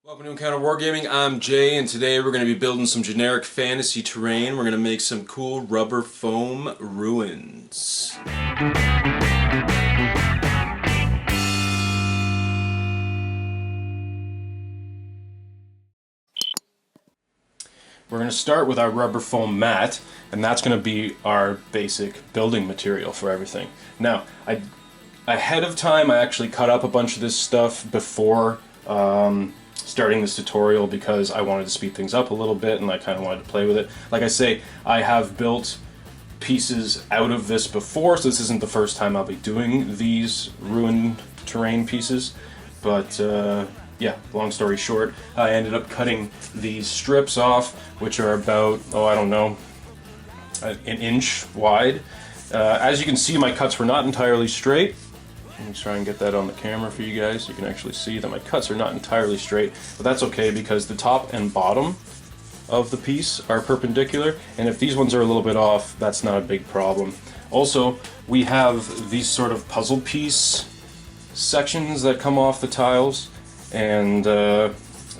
Welcome to Encounter Wargaming. I'm Jay, and today we're going to be building some generic fantasy terrain. We're going to make some cool rubber foam ruins. We're going to start with our rubber foam mat, and that's going to be our basic building material for everything. Now, ahead of time, I actually cut up a bunch of this stuff before starting this tutorial because I wanted to speed things up a little bit and I kind of wanted to play with it. Like I say, I have built pieces out of this before, so this isn't the first time I'll be doing these ruined terrain pieces. But yeah, long story short, I ended up cutting these strips off, which are about, I don't know, an inch wide. As you can see, my cuts were not entirely straight. Let me try and get that on the camera for you guys. You can actually see that my cuts are not entirely straight, but that's okay because the top and bottom of the piece are perpendicular, and if these ones are a little bit off, that's not a big problem. Also, we have these sort of puzzle piece sections that come off the tiles, and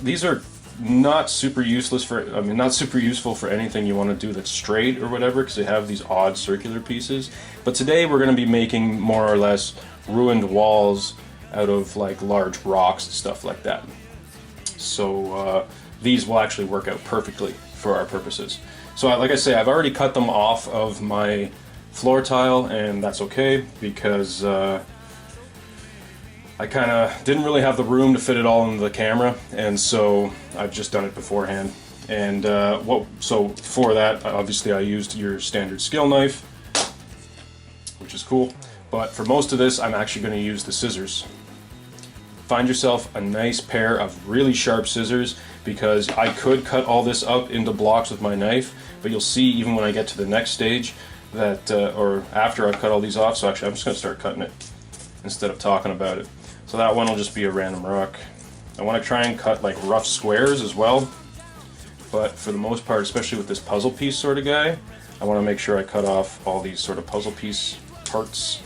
these are not super useless for, not super useful for anything you want to do that's straight or whatever, because they have these odd circular pieces. But today we're going to be making more or less ruined walls out of like large rocks and stuff like that. So these will actually work out perfectly for our purposes. So like I say, I've already cut them off of my floor tile, and that's okay because I kind of didn't really have the room to fit it all into the camera, and so I've just done it beforehand. And so for that, obviously I used your standard skill knife, which is cool. But for most of this, I'm actually going to use the scissors. Find yourself a nice pair of really sharp scissors, because I could cut all this up into blocks with my knife, but you'll see even when I get to the next stage that, or after I've cut all these off, so actually I'm just going to start cutting it instead of talking about it. So that one will just be a random rock. I want to try and cut like rough squares as well, but for the most part, especially with this puzzle piece sort of guy, I want to make sure I cut off all these sort of puzzle piece parts.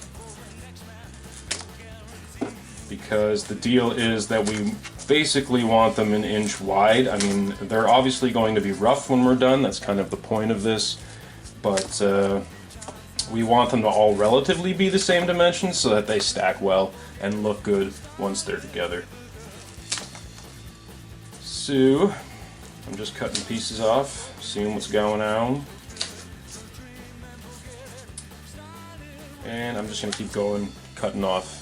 Because the deal is that we basically want them an inch wide. I mean, they're obviously going to be rough when we're done, that's kind of the point of this, but we want them to all relatively be the same dimensions so that they stack well and look good once they're together. So, I'm just cutting pieces off, seeing what's going on. And I'm just going to keep going, cutting off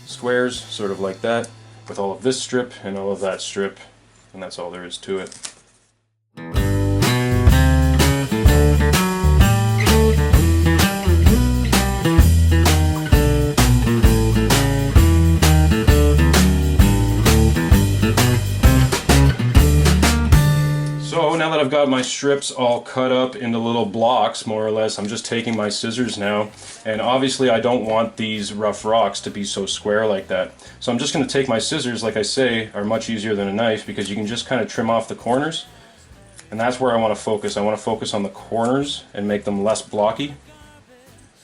squares, sort of like that, with all of this strip and all of that strip, and that's all there is to it. So now that I've got my strips all cut up into little blocks, more or less, I'm just taking my scissors now, and obviously I don't want these rough rocks to be so square like that. So I'm just going to take my scissors, like I say, are much easier than a knife because you can just kind of trim off the corners, and that's where I want to focus. I want to focus on the corners and make them less blocky.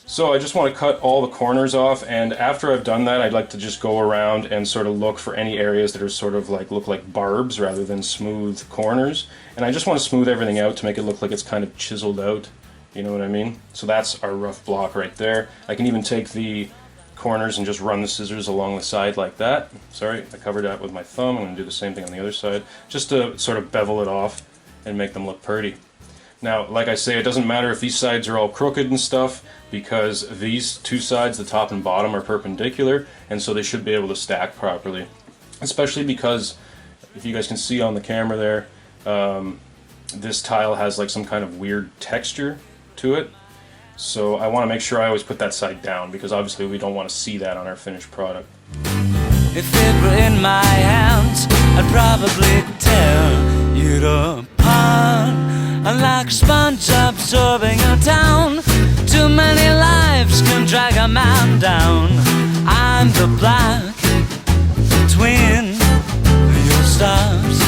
So I just want to cut all the corners off, and after I've done that, I'd like to just go around and sort of look for any areas that are sort of like look like barbs rather than smooth corners. And I just want to smooth everything out to make it look like it's kind of chiseled out, you know what I mean? So that's our rough block right there. I can even take the corners and just run the scissors along the side like that. Sorry, I covered that with my thumb. I'm going to do the same thing on the other side, just to sort of bevel it off and make them look pretty. Now, like I say, it doesn't matter if these sides are all crooked and stuff, because these two sides, the top and bottom, are perpendicular, and so they should be able to stack properly. Especially because, if you guys can see on the camera there, this tile has like some kind of weird texture to it. So I want to make sure I always put that side down, because obviously we don't want to see that on our finished product. If it were in my hands, I'd probably tear you apart. And like a sponge absorbing a town, too many lives can drag a man down. I'm the black between your stars.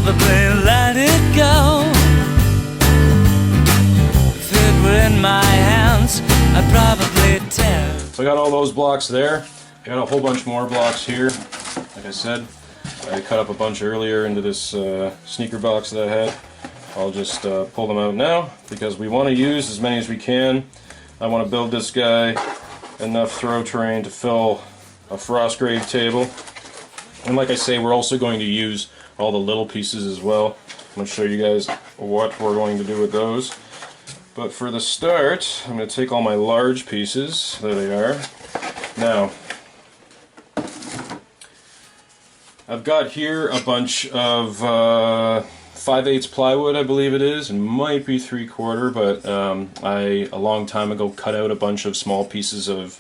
probably let it go. If it were in my hands, I'd probably tear. So I got all those blocks there. I got a whole bunch more blocks here. Like I said, I cut up a bunch earlier into this sneaker box that I had. I'll just pull them out now because we want to use as many as we can. I want to build this guy enough throw terrain to fill a Frostgrave table. And like I say, we're also going to use all the little pieces as well. I'm going to show you guys what we're going to do with those. But for the start, I'm going to take all my large pieces. There they are. Now, I've got here a bunch of 5/8 plywood, I believe it is. It might be 3/4, but I, a long time ago, cut out a bunch of small pieces of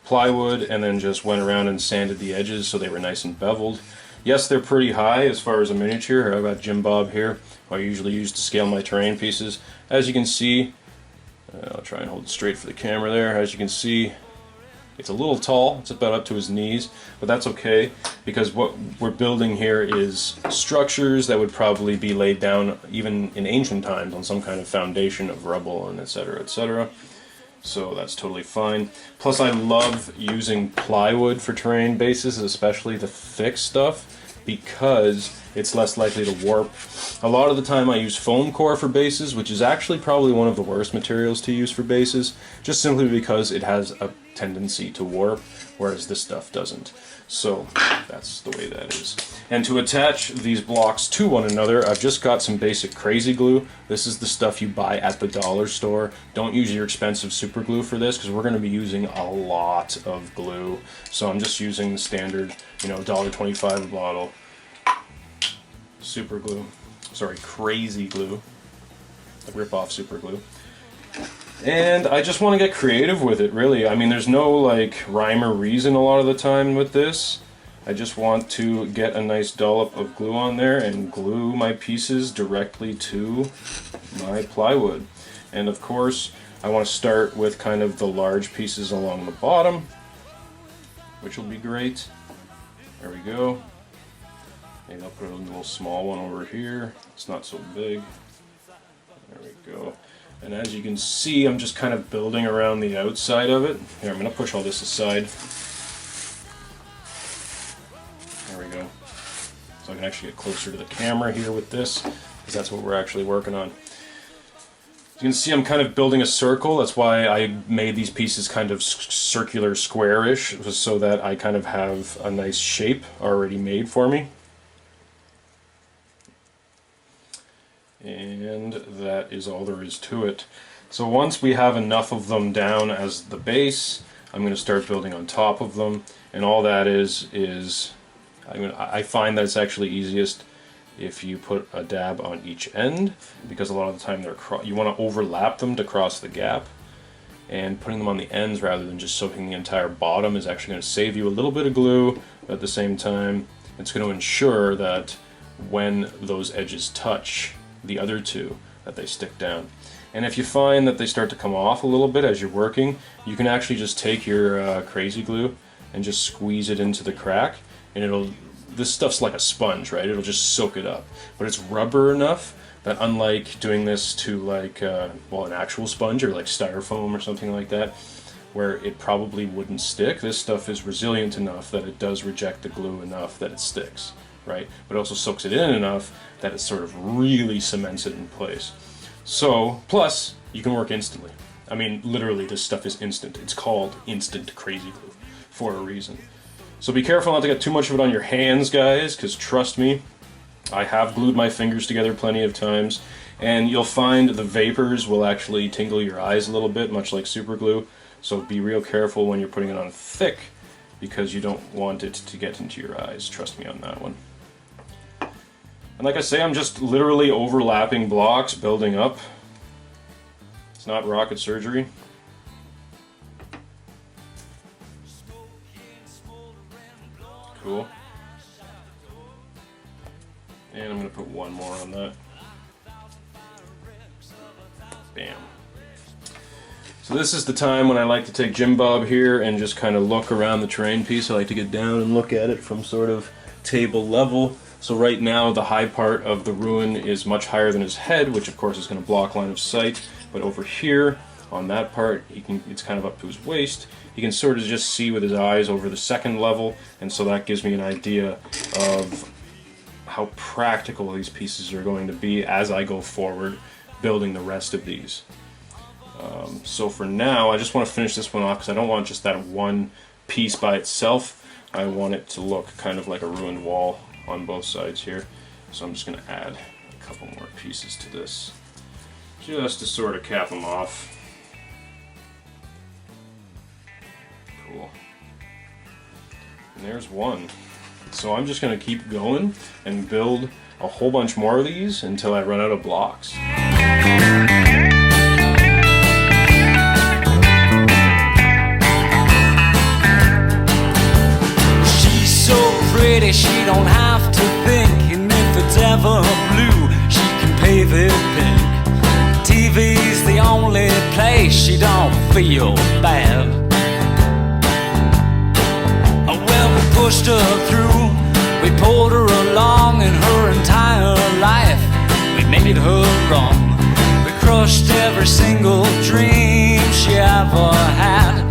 plywood and then just went around and sanded the edges so they were nice and beveled. Yes, they're pretty high as far as a miniature. I've got Jim Bob here, who I usually use to scale my terrain pieces. As you can see, I'll try and hold it straight for the camera there. As you can see, it's a little tall. It's about up to his knees, but that's okay because what we're building here is structures that would probably be laid down even in ancient times on some kind of foundation of rubble and etc., etc. So that's totally fine. Plus, I love using plywood for terrain bases, especially the thick stuff, because it's less likely to warp. A lot of the time I use foam core for bases, which is actually probably one of the worst materials to use for bases, just simply because it has a tendency to warp, whereas this stuff doesn't. So that's the way that is. And to attach these blocks to one another, I've just got some basic crazy glue. This is the stuff you buy at the dollar store. Don't use your expensive super glue for this because we're going to be using a lot of glue. So I'm just using the standard, you know, $1.25 a bottle super glue. Sorry, crazy glue. A rip-off super glue. And I just want to get creative with it, really. I mean, there's no like rhyme or reason a lot of the time with this. I just want to get a nice dollop of glue on there and glue my pieces directly to my plywood. And of course, I want to start with kind of the large pieces along the bottom, which will be great. There we go. Maybe I'll put a little small one over here. It's not so big. There we go. And as you can see, I'm just kind of building around the outside of it. Here, I'm going to push all this aside. There we go. So I can actually get closer to the camera here with this, because that's what we're actually working on. You can see I'm kind of building a circle. That's why I made these pieces kind of circular, square-ish, so that I kind of have a nice shape already made for me. And that is all there is to it. So once we have enough of them down as the base, I'm going to start building on top of them. And all that is I find that it's actually easiest if you put a dab on each end, because a lot of the time you want to overlap them to cross the gap. And putting them on the ends rather than just soaking the entire bottom is actually going to save you a little bit of glue, but at the same time it's going to ensure that when those edges touch the other two, that they stick down. And if you find that they start to come off a little bit as you're working, you can actually just take your crazy glue and just squeeze it into the crack, and this stuff's like a sponge, right? It'll just soak it up. But it's rubber enough that, unlike doing this to like well, an actual sponge or like styrofoam or something like that, where it probably wouldn't stick, this stuff is resilient enough that it does reject the glue enough that it sticks, right? But it also soaks it in enough that it sort of really cements it in place. So, plus, you can work instantly. I mean, literally, this stuff is instant. It's called instant crazy glue for a reason. So be careful not to get too much of it on your hands, guys, because trust me, I have glued my fingers together plenty of times, and you'll find the vapors will actually tingle your eyes a little bit, much like super glue. So be real careful when you're putting it on thick, because you don't want it to get into your eyes. Trust me on that one. And like I say, I'm just literally overlapping blocks, building up. It's not rocket surgery. Cool. And I'm going to put one more on that. Bam. So this is the time when I like to take Jim Bob here and just kind of look around the terrain piece. I like to get down and look at it from sort of table level. So right now the high part of the ruin is much higher than his head, which of course is going to block line of sight. But over here, on that part, it's kind of up to his waist. He can sort of just see with his eyes over the second level, and so that gives me an idea of how practical these pieces are going to be as I go forward building the rest of these. So for now, I just want to finish this one off because I don't want just that one piece by itself. I want it to look kind of like a ruined wall on both sides here. So I'm just going to add a couple more pieces to this, just to sort of cap them off. Cool. And there's one. So I'm just going to keep going and build a whole bunch more of these until I run out of blocks. She's so pretty she don't have to think, and if it's ever blue she can pave it pink. TV's the only place she don't feel bad. Pushed her through, we pulled her along in her entire life. We made her wrong, we crushed every single dream she ever had.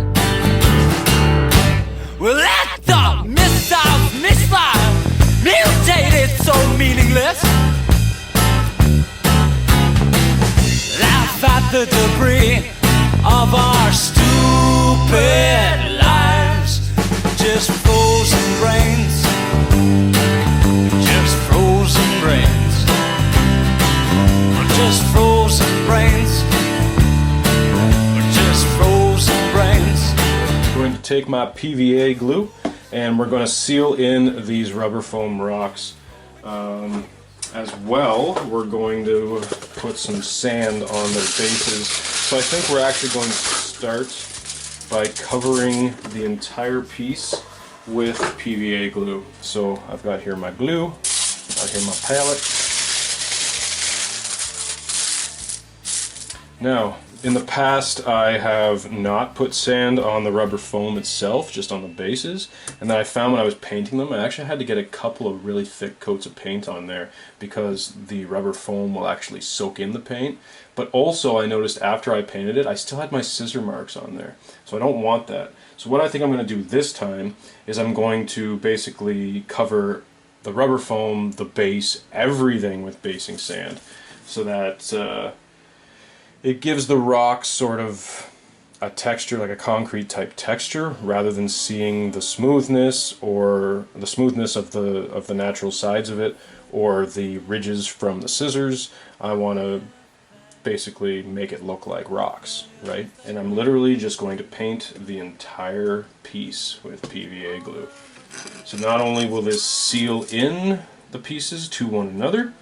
Well, let the missiles misfire, mutated so meaningless. Laugh at the debris of our stupid lives. Just frozen brains, just frozen brains, just frozen brains, just frozen brains. I'm going to take my PVA glue and we're going to seal in these rubber foam rocks. As well, we're going to put some sand on their bases. So I think we're actually going to start by covering the entire piece with PVA glue. So I've got here my glue, I've got here my palette. Now, in the past I have not put sand on the rubber foam itself, just on the bases, and then I found when I was painting them, I actually had to get a couple of really thick coats of paint on there because the rubber foam will actually soak in the paint. But also I noticed after I painted it, I still had my scissor marks on there. So I don't want that. So what I think I'm going to do this time is I'm going to basically cover the rubber foam, the base, everything with basing sand, so that it gives the rocks sort of a texture, like a concrete type texture, rather than seeing the smoothness or the smoothness of the natural sides of it, or the ridges from the scissors. I want to basically make it look like rocks, right? And I'm literally just going to paint the entire piece with PVA glue. So not only will this seal in the pieces to one another,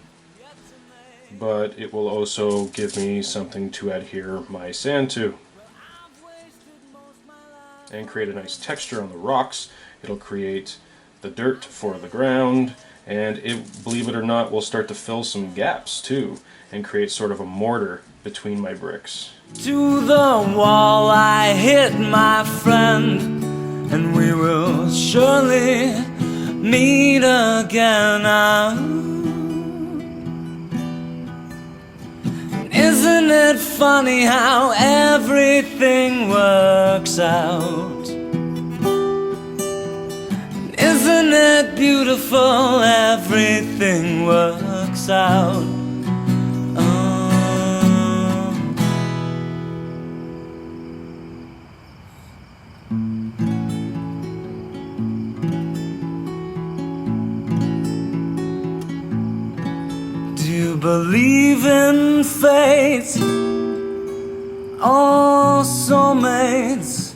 but it will also give me something to adhere my sand to and create a nice texture on the rocks. It'll create the dirt for the ground, and it, believe it or not, will start to fill some gaps too and create sort of a mortar between my bricks. To the wall I hit, my friend, and we will surely meet again. Isn't it funny how everything works out? Isn't it beautiful, everything works out? Do you believe in fate or soulmates?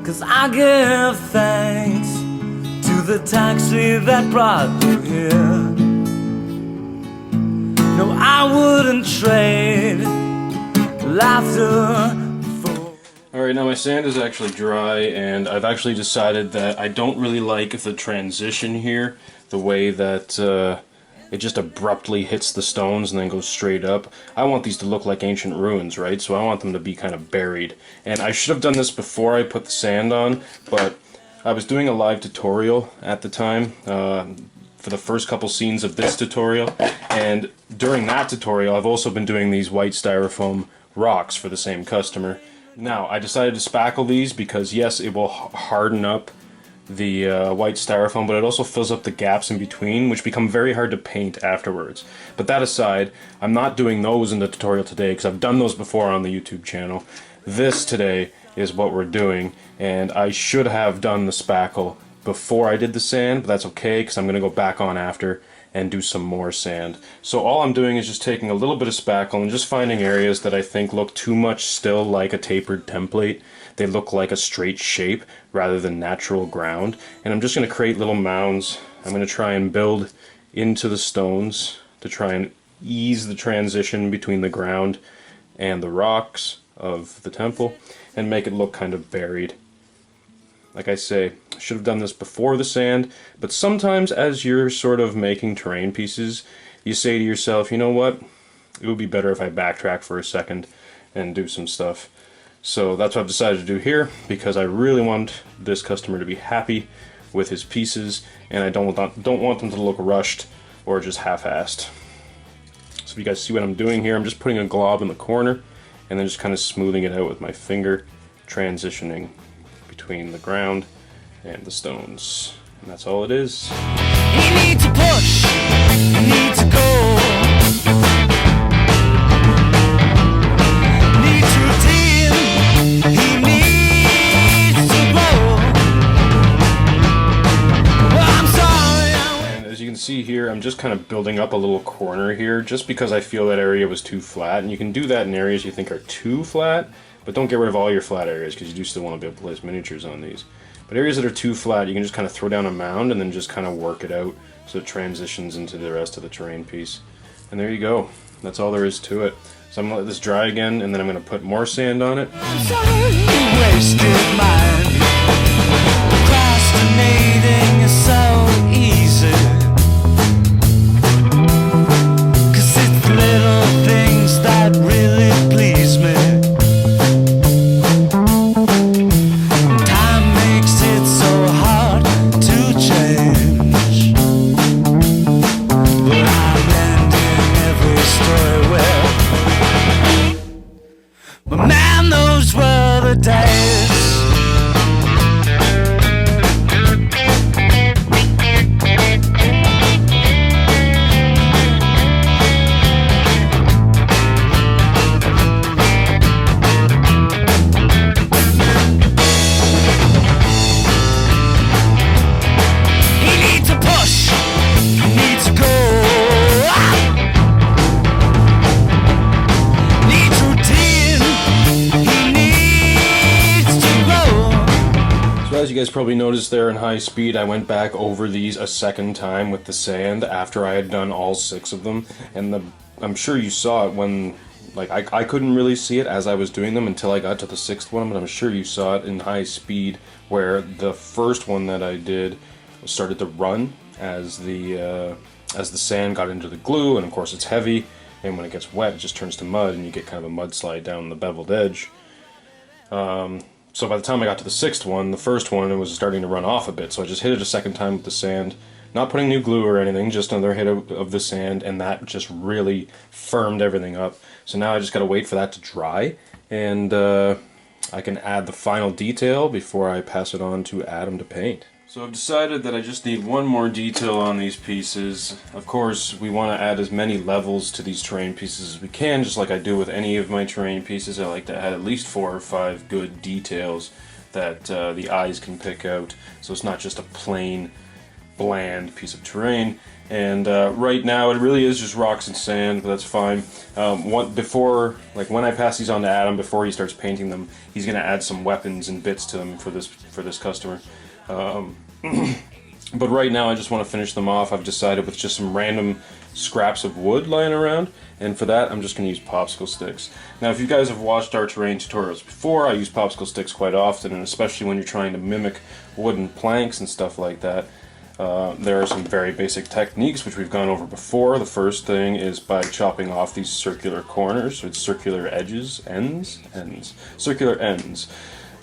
'Cause I give thanks to the taxi that brought you here. No, I wouldn't trade laughter for... Alright, now my sand is actually dry, and I've actually decided that I don't really like the transition here, the way that it just abruptly hits the stones and then goes straight up. I want these to look like ancient ruins, right? So I want them to be kind of buried. And I should have done this before I put the sand on, but I was doing a live tutorial at the time for the first couple scenes of this tutorial, and during that tutorial I've also been doing these white styrofoam rocks for the same customer. Now, I decided to spackle these because yes, it will harden up the white styrofoam, but it also fills up the gaps in between, which become very hard to paint afterwards. But that aside, I'm not doing those in the tutorial today because I've done those before on the YouTube channel. This today is what we're doing, and I should have done the spackle before I did the sand, but that's okay because I'm going to go back on after and do some more sand. So all I'm doing is just taking a little bit of spackle and just finding areas that I think look too much still like a tapered template. They look like a straight shape rather than natural ground. And I'm just going to create little mounds. I'm going to try and build into the stones to try and ease the transition between the ground and the rocks of the temple and make it look kind of buried. Like I say, I should have done this before the sand, but sometimes as you're sort of making terrain pieces, you say to yourself, you know what, it would be better if I backtrack for a second and do some stuff. So that's what I've decided to do here, because I really want this customer to be happy with his pieces, and I don't want them to look rushed or just half-assed. So if you guys see what I'm doing here, I'm just putting a glob in the corner, and then just kind of smoothing it out with my finger, transitioning between the ground and the stones. And that's all it is. You need to push, you need to go, need to deal, he needs to grow. Well, I'm sorry. And as you can see here, I'm just kind of building up a little corner here just because I feel that area was too flat, and you can do that in areas you think are too flat. But don't get rid of all your flat areas because you do still want to be able to place miniatures on these. But areas that are too flat, you can just kind of throw down a mound and then just kind of work it out so it transitions into the rest of the terrain piece. And there you go. That's all there is to it. So I'm going to let this dry again, and then I'm going to put more sand on it. I'm sorry, you wasted mine. Procrastinating is so easy. 'Cause it's little things that really please me. But man, those were the days. He needs to push, he needs to go. As you guys probably noticed there in high speed, I went back over these a second time with the sand after I had done all 6 of them, and I'm sure you saw it when, like, I couldn't really see it as I was doing them until I got to the 6th one, but I'm sure you saw it in high speed where the first one that I did started to run as the sand got into the glue, and of course it's heavy, and when it gets wet it just turns to mud and you get kind of a mudslide down the beveled edge. So by the time I got to the 6th one, the first one, it was starting to run off a bit, so I just hit it a second time with the sand, not putting new glue or anything, just another hit of the sand, and that just really firmed everything up. So now I just gotta wait for that to dry, and I can add the final detail before I pass it on to Adam to paint. So I've decided that I just need one more detail on these pieces. Of course, we want to add as many levels to these terrain pieces as we can, just like I do with any of my terrain pieces. I like to add at least 4 or 5 good details that the eyes can pick out, so it's not just a plain, bland piece of terrain. And right now it really is just rocks and sand, but that's fine. When I pass these on to Adam, before he starts painting them, he's going to add some weapons and bits to them for this customer. But right now I just want to finish them off. I've decided with just some random scraps of wood lying around, and for that I'm just going to use popsicle sticks. Now if you guys have watched our terrain tutorials before, I use popsicle sticks quite often, and especially when you're trying to mimic wooden planks and stuff like that. There are some very basic techniques which we've gone over before. The first thing is by chopping off these circular corners, with circular edges, circular ends.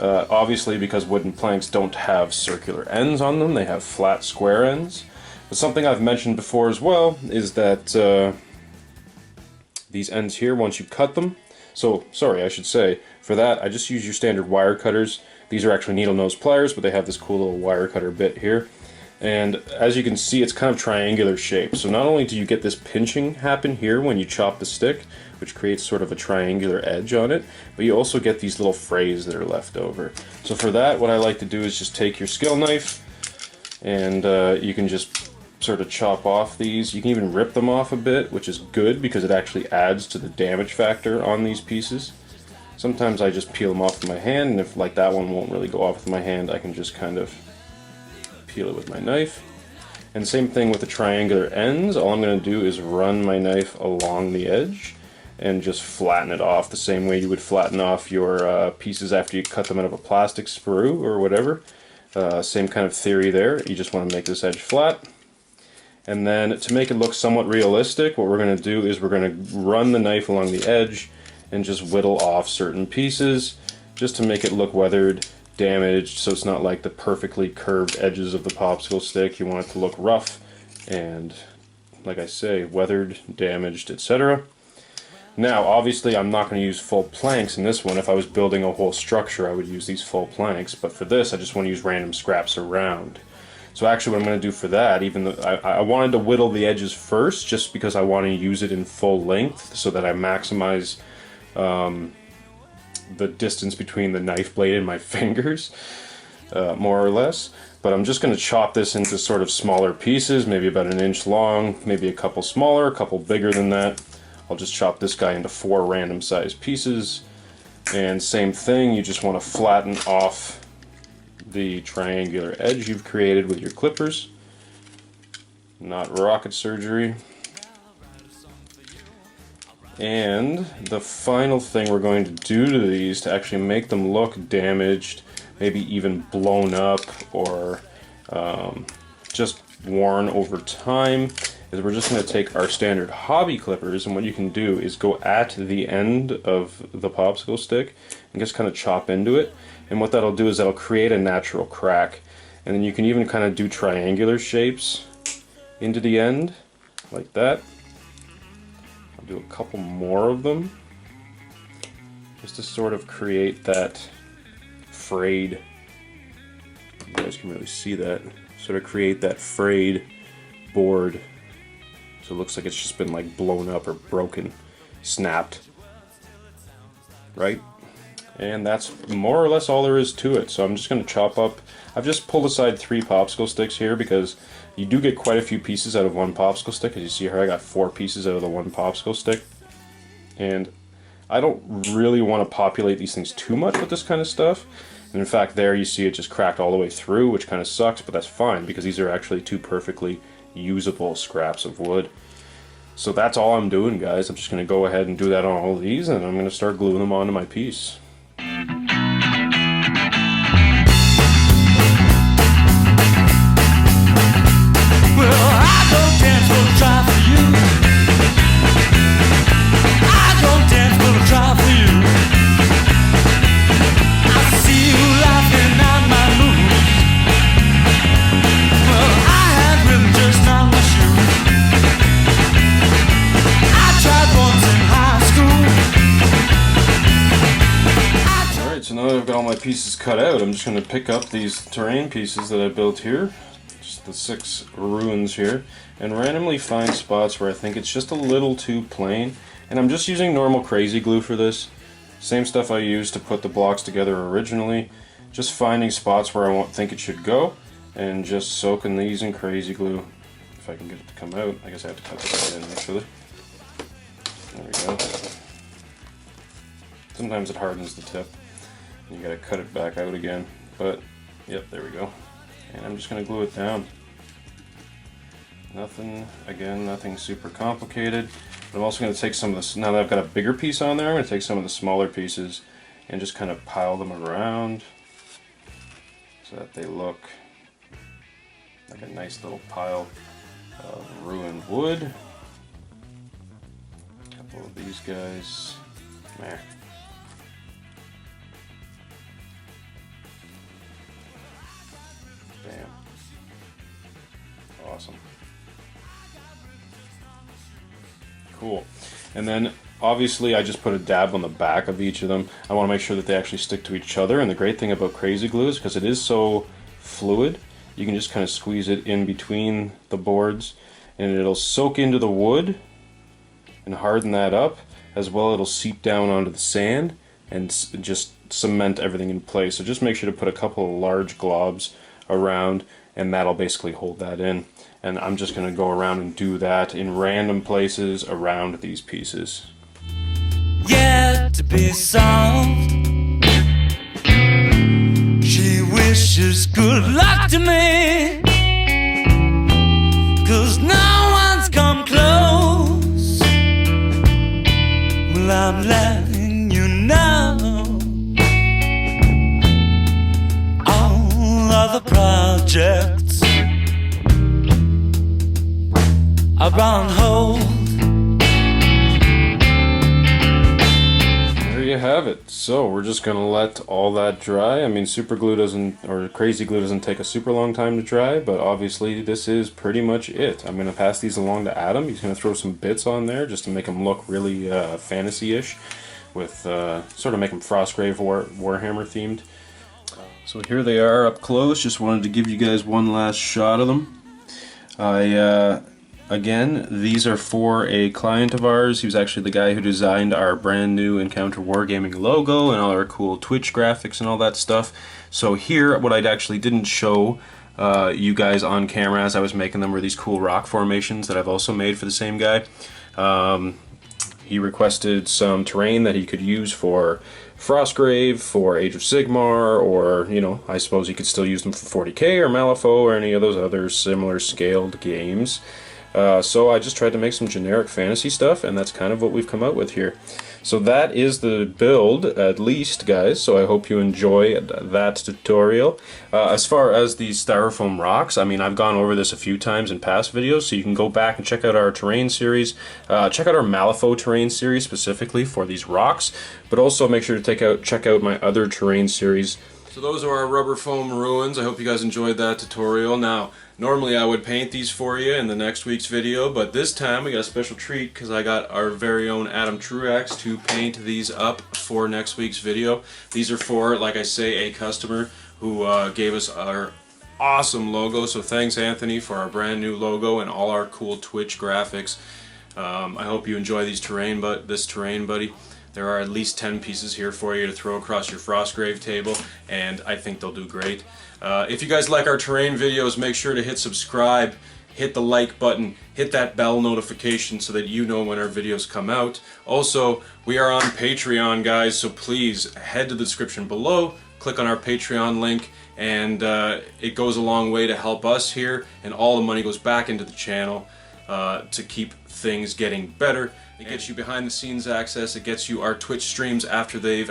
Obviously, because wooden planks don't have circular ends on them, they have flat square ends. But something I've mentioned before as well is that these ends here, once you cut them, so sorry, I should say, for that I just use your standard wire cutters. These are actually needle nose pliers, but they have this cool little wire cutter bit here. And as you can see, it's kind of triangular shape. So not only do you get this pinching happen here when you chop the stick, which creates sort of a triangular edge on it, but you also get these little frays that are left over. So for that, what I like to do is just take your skill knife, and you can just sort of chop off these. You can even rip them off a bit, which is good because it actually adds to the damage factor on these pieces. Sometimes I just peel them off with my hand, and if like that one won't really go off with my hand, I can just kind of peel it with my knife. And same thing with the triangular ends. All I'm going to do is run my knife along the edge and just flatten it off the same way you would flatten off your pieces after you cut them out of a plastic sprue or whatever. Same kind of theory there. You just want to make this edge flat. And then to make it look somewhat realistic, what we're going to do is we're going to run the knife along the edge and just whittle off certain pieces just to make it look weathered, damaged, so it's not like the perfectly curved edges of the popsicle stick. You want it to look rough and, like I say, weathered, damaged, etc. Now, obviously, I'm not going to use full planks in this one. If I was building a whole structure, I would use these full planks, but for this, I just want to use random scraps around. So actually what I'm going to do for that, even though I wanted to whittle the edges first, just because I want to use it in full length so that I maximize the distance between the knife blade and my fingers, more or less. But I'm just going to chop this into sort of smaller pieces, maybe about 1 inch long, maybe a couple smaller, a couple bigger than that. I'll just chop this guy into 4 random sized pieces. And same thing, you just want to flatten off the triangular edge you've created with your clippers. Not rocket surgery. And the final thing we're going to do to these to actually make them look damaged, maybe even blown up or just worn over time, is we're just going to take our standard hobby clippers, and what you can do is go at the end of the popsicle stick and just kind of chop into it. And what that'll do is that'll create a natural crack, and then you can even kind of do triangular shapes into the end like that. I'll do a couple more of them just to sort of create that frayed, you guys can really see that, sort of create that frayed board so it looks like it's just been like blown up or broken, snapped, right? And that's more or less all there is to it. So I'm just going to chop up, I've just pulled aside 3 popsicle sticks here because you do get quite a few pieces out of one popsicle stick. As you see here, I got 4 pieces out of the one popsicle stick. And I don't really want to populate these things too much with this kind of stuff. And in fact, there you see it just cracked all the way through, which kind of sucks, but that's fine because these are actually 2 perfectly usable scraps of wood. So that's all I'm doing, guys. I'm just going to go ahead and do that on all of these, and I'm going to start gluing them onto my piece. So now that I've got all my pieces cut out, I'm just going to pick up these terrain pieces that I built here, just the 6 ruins here, and randomly find spots where I think it's just a little too plain. And I'm just using normal crazy glue for this. Same stuff I used to put the blocks together originally. Just finding spots where I won't think it should go, and just soaking these in crazy glue. If I can get it to come out, I guess I have to cut this in actually. There we go. Sometimes it hardens the tip. You gotta cut it back out again, but yep, there we go. And I'm just gonna glue it down. Nothing, again, nothing super complicated. But I'm also gonna take some of this, now that I've got a bigger piece on there, I'm gonna take some of the smaller pieces and just kind of pile them around so that they look like a nice little pile of ruined wood. A couple of these guys. There. Bam. Awesome. cool. And then obviously I just put a dab on the back of each of them. I want to make sure that they actually stick to each other, and the great thing about crazy glue is because it is so fluid, you can just kind of squeeze it in between the boards and it'll soak into the wood and harden that up. As well, it'll seep down onto the sand and just cement everything in place. So just make sure to put a couple of large globs around, and that'll basically hold that in. And I'm just going to go around and do that in random places around these pieces. Yet to be solved. She wishes good luck to me, 'cause no one's come close. Well, I'm letting you know all other projects are on hold. There you have it. So we're just gonna let all that dry. I mean, super glue doesn't, or crazy glue doesn't take a super long time to dry, but obviously this is pretty much it. I'm gonna pass these along to Adam. He's gonna throw some bits on there just to make them look really fantasy-ish, with sort of make them Frostgrave Warhammer themed. So here they are up close. Just wanted to give you guys one last shot of them. Again, these are for a client of ours. He was actually the guy who designed our brand new Encounter Wargaming logo and all our cool Twitch graphics and all that stuff. So here, what I actually didn't show you guys on camera as I was making them were these cool rock formations that I've also made for the same guy. He requested some terrain that he could use for Frostgrave, for Age of Sigmar, or, you know, I suppose he could still use them for 40K or Malifaux or any of those other similar scaled games. So I just tried to make some generic fantasy stuff, and that's kind of what we've come out with here. So that is the build, at least, guys, so I hope you enjoy that tutorial. As far as these styrofoam rocks, I mean, I've gone over this a few times in past videos, so you can go back and check out our terrain series. Check out our Malifaux terrain series specifically for these rocks, but also make sure to check out my other terrain series. So those are our rubber foam ruins. I hope you guys enjoyed that tutorial. Now, normally I would paint these for you in the next week's video, but this time we got a special treat because I got our very own Adam Truax to paint these up for next week's video. These are for, like I say, a customer who gave us our awesome logo. So thanks, Anthony, for our brand new logo and all our cool Twitch graphics. I hope you enjoy this terrain, buddy. There are at least 10 pieces here for you to throw across your Frostgrave table, and I think they'll do great. If you guys like our terrain videos, make sure to hit subscribe, hit the like button, hit that bell notification so that you know when our videos come out. Also, we are on Patreon, guys, so please head to the description below, click on our Patreon link, and it goes a long way to help us here, and all the money goes back into the channel to keep things getting better. It gets you behind the scenes access. It gets you our Twitch streams after they've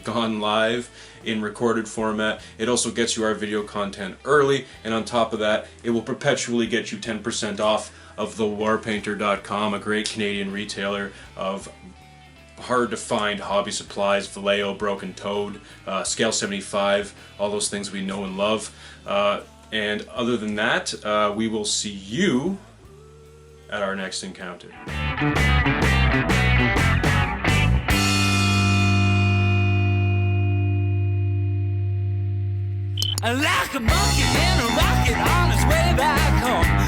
gone live in recorded format. It also gets you our video content early, and on top of that, it will perpetually get you 10% off of thewarpainter.com, a great Canadian retailer of hard to find hobby supplies, Vallejo, Broken Toad, Scale 75, all those things we know and love. And other than that, we will see you at our next encounter. Like a monkey in a rocket on his way back home.